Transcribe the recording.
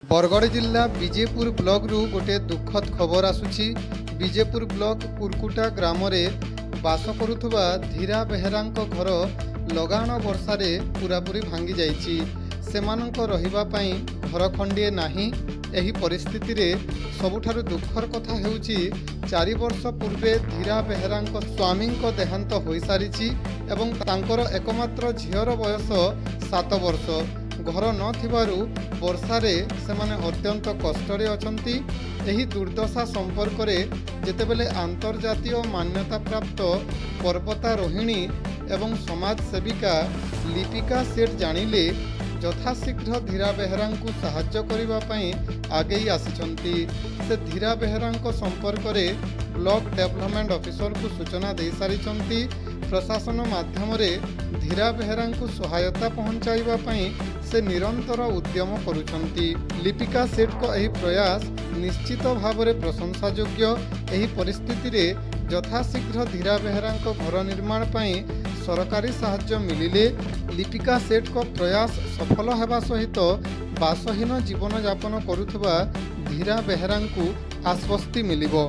बरगड़ जिला विजेपुर ब्लॉक रु गोटे दुखद खबर आसुची। विजेपुर ब्लॉक कुरकुटा ग्राम में बास करुवा धीरा बेहेरांक घर लगाण वर्षारे पूरापूरी भांगी जाइछि। सेमानंक रहिबा पई घर खंडिए नाही। एही परिस्थिति रे सबुठारु दुखर कथा हेउछि 4 वर्ष पूर्वे धीरा बेहेरांक स्वामींक देहांत होई सारिछि एवं तांकर एकमात्र झियर बयस 7 वर्ष। घर न थिबारु वर्षारे सेमाने अत्यंत कष्टरे अछंती। एही दुर्दशा संपर्क रे जेतेबेले अंतर्जातीय मान्यता प्राप्त पर्वतारोहिणी एवं समाज सेविका लिपिका सेठ जानिले यथाशीघ्र धीरा बेहेरांकु साहाय्य करिबा पई आगेई आसिछंती। से धीरा बेहेरांक संपर्क रे ब्लॉक डेवलपमेंट ऑफिसर को सूचना दे सारिछंती। प्रशासन माध्यम रे धीरा बेहेरांकु सहायता पहुंचाइबा पई से निरंतर उद्यम करुछंती। लिपिका सेठ को एही प्रयास निश्चित भाव में प्रशंसायोग्य। एही परिस्थिति रे यथाशीघ्र धीरा बेहेरांक घर निर्माण पई सरकारी साहाय्य मिलिले लिपिका सेठ को प्रयास सफल हेबा सहित बासहीन जीवन यापन करुथबा धीरा बेहेरांकु आश्वस्ति मिलिबो।